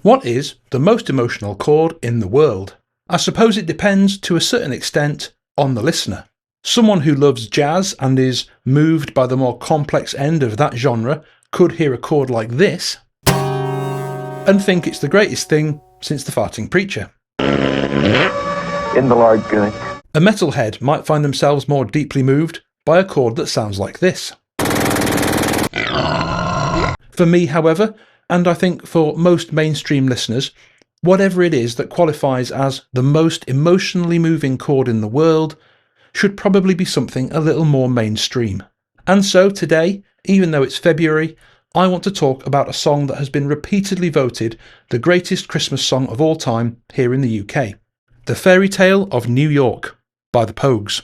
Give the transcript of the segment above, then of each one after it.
What is the most emotional chord in the world? I suppose it depends to a certain extent on the listener. Someone who loves jazz and is moved by the more complex end of that genre could hear a chord like this and think it's the greatest thing since the farting preacher. In the Lord good. A metalhead might find themselves more deeply moved by a chord that sounds like this. For me, however, and I think for most mainstream listeners, whatever it is that qualifies as the most emotionally moving chord in the world should probably be something a little more mainstream. And so today, even though it's February, I want to talk about a song that has been repeatedly voted the greatest Christmas song of all time here in the UK. The Fairytale of New York by the Pogues.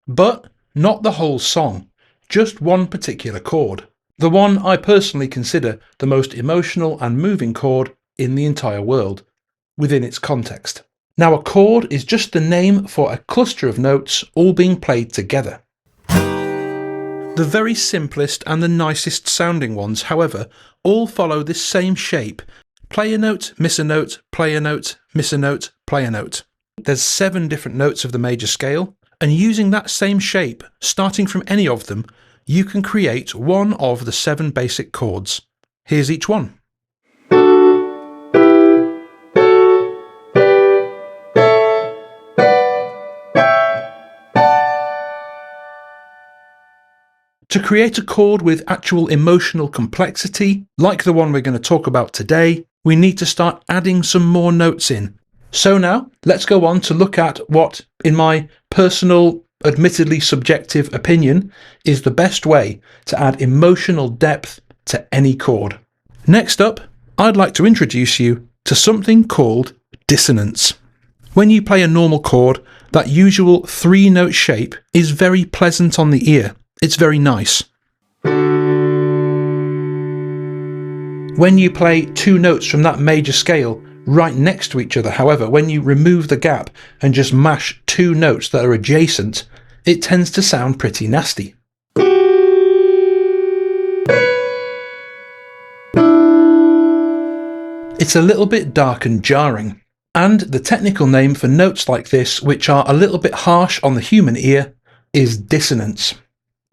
But not the whole song, just one particular chord. The one I personally consider the most emotional and moving chord in the entire world, within its context. Now, a chord is just the name for a cluster of notes all being played together. The very simplest and the nicest sounding ones, however, all follow this same shape. Play a note, miss a note, play a note, miss a note, play a note. There's 7 different notes of the major scale, and using that same shape, starting from any of them, you can create one of the 7 basic chords. Here's each one. To create a chord with actual emotional complexity, like the one we're going to talk about today, we need to start adding some more notes in. So now, let's go on to look at what, in my personal, admittedly subjective opinion, is the best way to add emotional depth to any chord. Next up, I'd like to introduce you to something called dissonance. When you play a normal chord, that usual 3-note shape is very pleasant on the ear. It's very nice. When you play 2 notes from that major scale right next to each other, however, when you remove the gap and just mash 2 notes that are adjacent, it tends to sound pretty nasty. It's a little bit dark and jarring, and the technical name for notes like this, which are a little bit harsh on the human ear, is dissonance.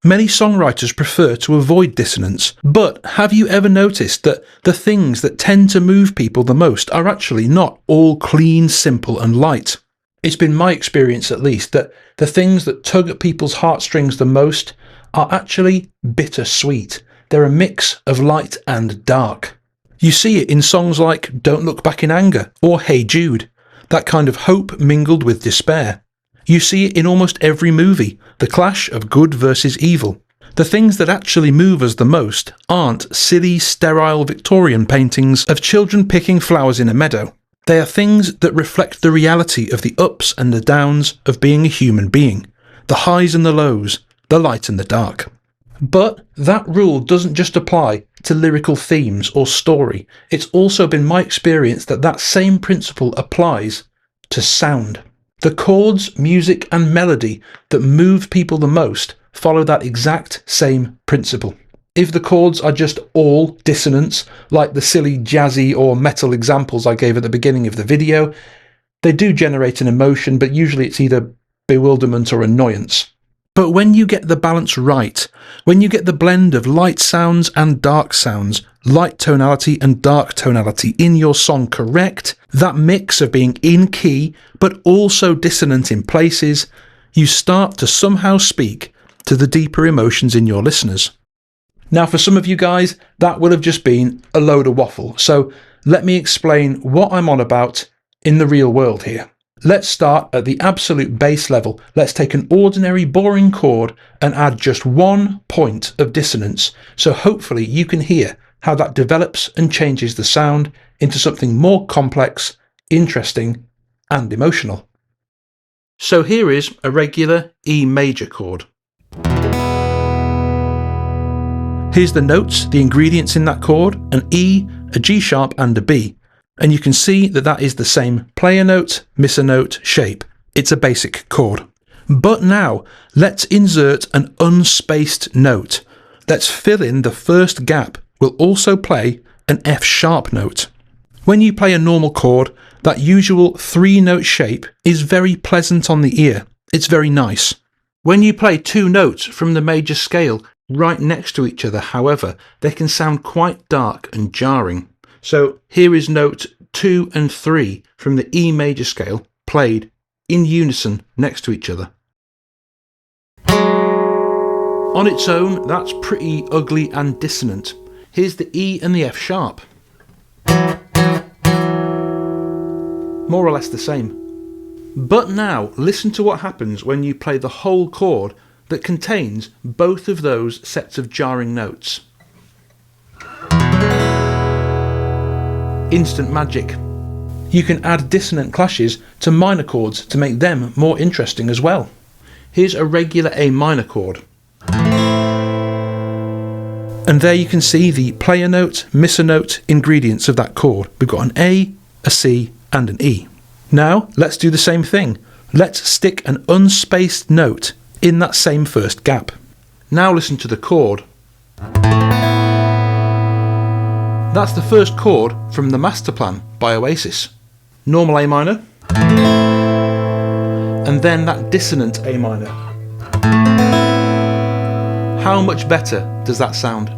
Many songwriters prefer to avoid dissonance, but have you ever noticed that the things that tend to move people the most are actually not all clean, simple and light? It's been my experience, at least, that the things that tug at people's heartstrings the most are actually bittersweet. They're a mix of light and dark. You see it in songs like Don't Look Back in Anger or Hey Jude, that kind of hope mingled with despair. You see it in almost every movie, the clash of good versus evil. The things that actually move us the most aren't silly, sterile Victorian paintings of children picking flowers in a meadow. They are things that reflect the reality of the ups and the downs of being a human being, the highs and the lows, the light and the dark. But that rule doesn't just apply to lyrical themes or story. It's also been my experience that that same principle applies to sound. The chords, music and melody that move people the most follow that exact same principle. If the chords are just all dissonance, like the silly jazzy or metal examples I gave at the beginning of the video, they do generate an emotion, but usually it's either bewilderment or annoyance. But when you get the balance right, when you get the blend of light sounds and dark sounds, light tonality and dark tonality in your song correct, that mix of being in key but also dissonant in places, you start to somehow speak to the deeper emotions in your listeners. Now, for some of you guys, that will have just been a load of waffle, so let me explain what I'm on about in the real world here. Let's start at the absolute base level. Let's take an ordinary boring chord and add just 1 point of dissonance, so hopefully you can hear how that develops and changes the sound into something more complex, interesting and emotional. So here is a regular E major chord. Here's the notes, the ingredients in that chord, an E, a G sharp and a B. And you can see that that is the same play a note, miss a note shape. It's a basic chord. But now, let's insert an unspaced note. Let's fill in the first gap. We'll also play an F sharp note. When you play a normal chord, that usual 3-note shape is very pleasant on the ear. It's very nice. When you play 2 notes from the major scale right next to each other, however, they can sound quite dark and jarring. So here is note 2 and 3 from the E major scale played in unison next to each other. On its own, that's pretty ugly and dissonant. Here's the E and the F sharp. More or less the same. But now, listen to what happens when you play the whole chord that contains both of those sets of jarring notes. Instant magic. You can add dissonant clashes to minor chords to make them more interesting as well. Here's a regular A minor chord. And there you can see the player note, misser note ingredients of that chord. We've got an A, a C, and an E. Now, let's do the same thing. Let's stick an unspaced note in that same first gap. Now listen to the chord. That's the first chord from the Master Plan by Oasis. Normal A minor, and then that dissonant A minor. How much better does that sound?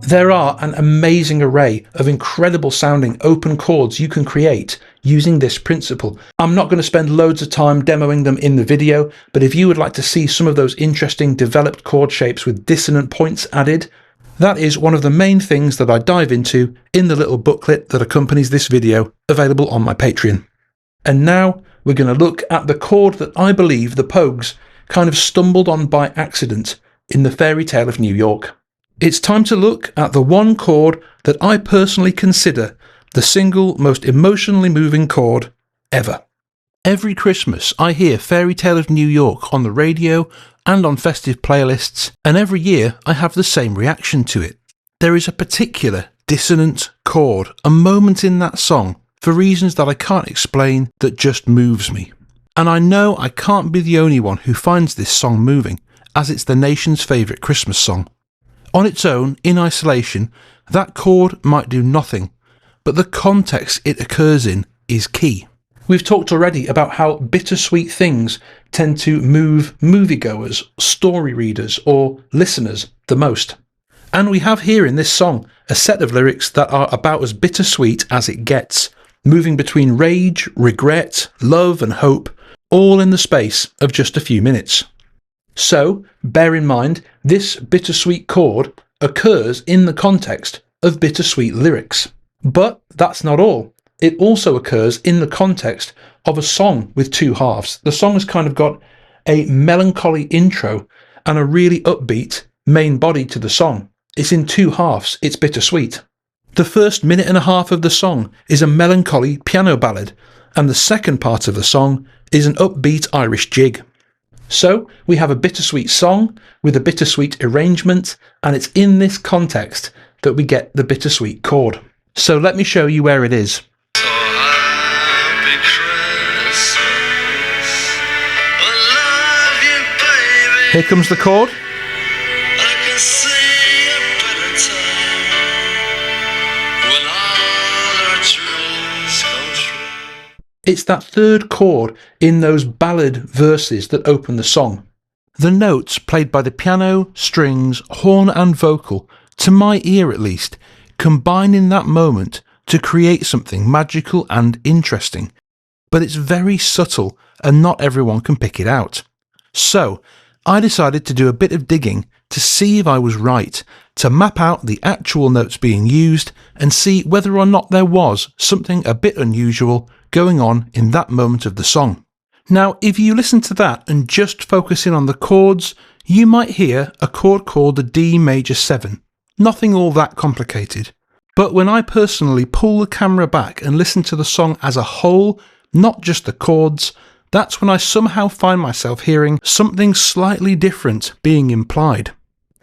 There are an amazing array of incredible sounding open chords you can create using this principle. I'm not going to spend loads of time demoing them in the video, but if you would like to see some of those interesting developed chord shapes with dissonant points added, that is one of the main things that I dive into in the little booklet that accompanies this video, available on my Patreon. And now we're going to look at the chord that I believe the Pogues kind of stumbled on by accident in the Fairytale of New York. It's time to look at the one chord that I personally consider the single most emotionally moving chord ever. Every Christmas I hear Fairytale of New York on the radio and on festive playlists, and every year I have the same reaction to it. There is a particular dissonant chord, a moment in that song, for reasons that I can't explain, that just moves me. And I know I can't be the only one who finds this song moving, as it's the nation's favourite Christmas song. On its own, in isolation, that chord might do nothing, but the context it occurs in is key. We've talked already about how bittersweet things tend to move moviegoers, story readers, or listeners the most. And we have here in this song a set of lyrics that are about as bittersweet as it gets, moving between rage, regret, love and hope, all in the space of just a few minutes. So, bear in mind, this bittersweet chord occurs in the context of bittersweet lyrics. But that's not all. It also occurs in the context of a song with 2 halves. The song has kind of got a melancholy intro and a really upbeat main body to the song. It's in 2 halves, it's bittersweet. The first minute and a half of the song is a melancholy piano ballad, and the second part of the song is an upbeat Irish jig. So we have a bittersweet song with a bittersweet arrangement, and it's in this context that we get the bittersweet chord. So let me show you where it is. Here comes the chord. It's that third chord in those ballad verses that open the song. The notes played by the piano, strings, horn and vocal, to my ear at least, combine in that moment to create something magical and interesting. But it's very subtle and not everyone can pick it out. So I decided to do a bit of digging to see if I was right, to map out the actual notes being used and see whether or not there was something a bit unusual going on in that moment of the song. Now, if you listen to that and just focus in on the chords, you might hear a chord called the D major 7. Nothing all that complicated. But when I personally pull the camera back and listen to the song as a whole, not just the chords, that's when I somehow find myself hearing something slightly different being implied.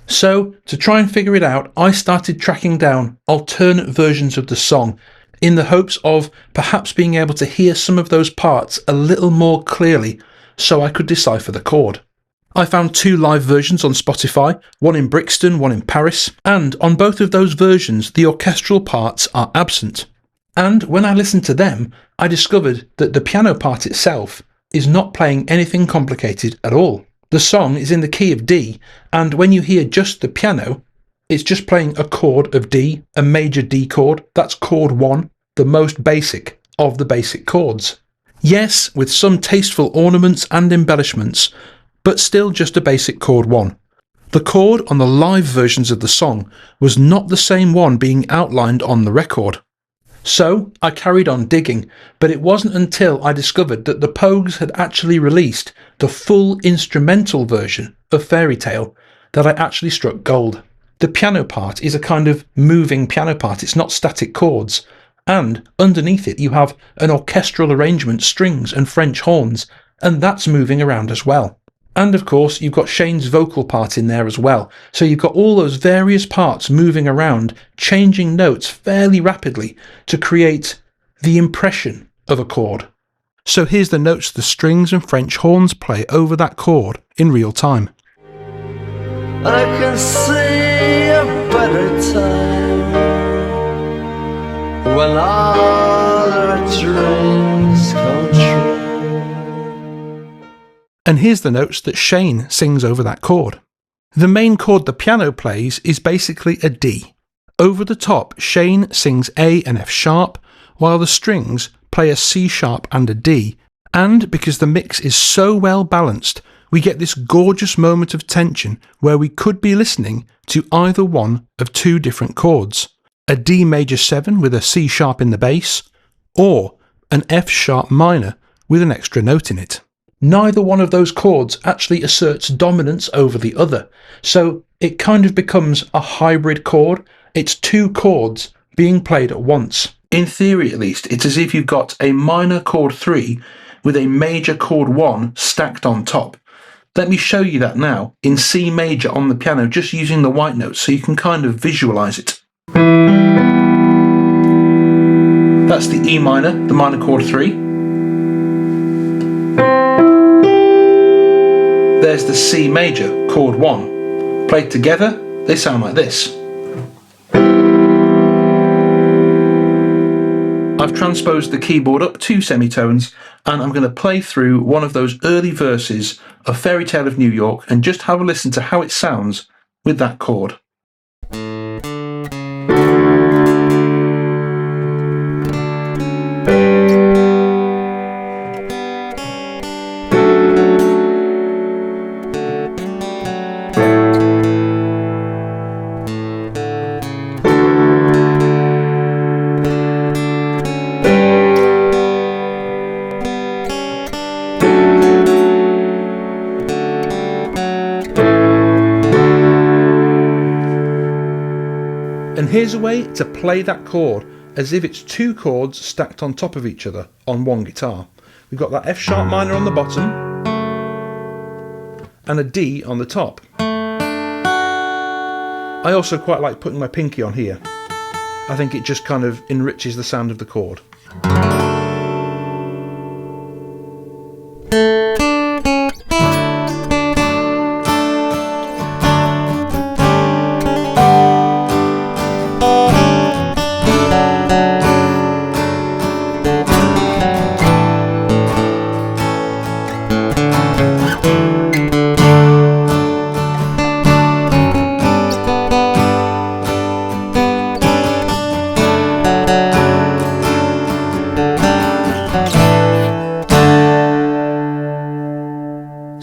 So, to try and figure it out, I started tracking down alternate versions of the song in the hopes of perhaps being able to hear some of those parts a little more clearly so I could decipher the chord. I found 2 live versions on Spotify, one in Brixton, one in Paris, and on both of those versions the orchestral parts are absent. And when I listened to them, I discovered that the piano part itself is not playing anything complicated at all. The song is in the key of D, and when you hear just the piano, it's just playing a chord of D, a major D chord. That's chord 1, the most basic of the basic chords. Yes, with some tasteful ornaments and embellishments, but still just a basic chord 1. The chord on the live versions of the song was not the same one being outlined on the record. So I carried on digging, but it wasn't until I discovered that the Pogues had actually released the full instrumental version of Fairytale that I actually struck gold. The piano part is a kind of moving piano part, it's not static chords, and underneath it you have an orchestral arrangement, strings and French horns, and that's moving around as well. And of course you've got Shane's vocal part in there as well, so you've got all those various parts moving around, changing notes fairly rapidly to create the impression of a chord. So here's the notes the strings and French horns play over that chord in real time. I can see a better time when all our dreams come true. And here's the notes that Shane sings over that chord. The main chord the piano plays is basically a D. Over the top, Shane sings A and F sharp, while the strings play a C sharp and a D. And because the mix is so well balanced, we get this gorgeous moment of tension where we could be listening to either one of two different chords. A D major 7 with a C sharp in the bass, or an F sharp minor with an extra note in it. Neither one of those chords actually asserts dominance over the other, so it kind of becomes a hybrid chord. It's two chords being played at once. In theory at least, it's as if you've got a minor chord 3 with a major chord 1 stacked on top. Let me show you that now in C major on the piano, just using the white notes so you can kind of visualize it. That's the E minor, the minor chord 3. There's the C major, chord 1. Played together, they sound like this. I've transposed the keyboard up 2 semitones, and I'm going to play through one of those early verses of Fairytale of New York and just have a listen to how it sounds with that chord. And here's a way to play that chord as if it's two chords stacked on top of each other on one guitar. We've got that F sharp minor on the bottom and a D on the top. I also quite like putting my pinky on here. I think it just kind of enriches the sound of the chord.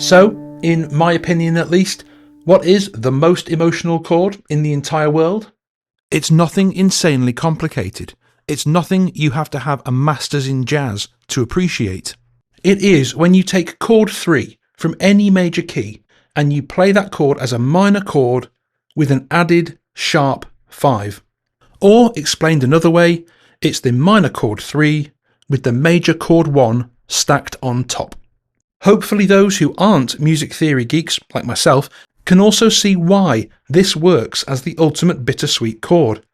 So, in my opinion at least, what is the most emotional chord in the entire world? It's nothing insanely complicated. It's nothing you have to have a master's in jazz to appreciate. It is when you take chord 3 from any major key and you play that chord as a minor chord with an added sharp 5. Or, explained another way, it's the minor chord 3 with the major chord 1 stacked on top. Hopefully those who aren't music theory geeks like myself can also see why this works as the ultimate bittersweet chord,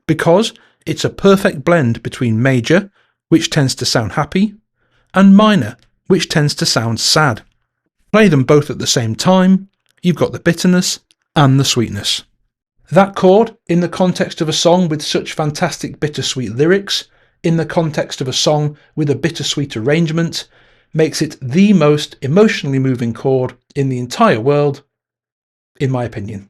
because it's a perfect blend between major, which tends to sound happy, and minor, which tends to sound sad. Play them both at the same time, you've got the bitterness and the sweetness. That chord, in the context of a song with such fantastic bittersweet lyrics, in the context of a song with a bittersweet arrangement makes it the most emotionally moving chord in the entire world, in my opinion.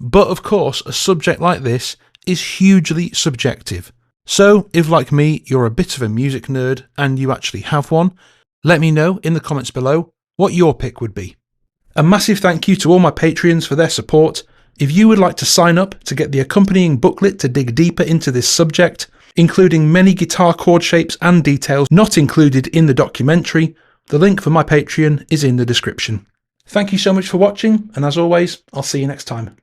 But of course, a subject like this is hugely subjective. So if, like me, you're a bit of a music nerd and you actually have one, let me know in the comments below what your pick would be. A massive thank you to all my Patreons for their support. If you would like to sign up to get the accompanying booklet to dig deeper into this subject, including many guitar chord shapes and details not included in the documentary, the link for my Patreon is in the description. Thank you so much for watching, and as always, I'll see you next time.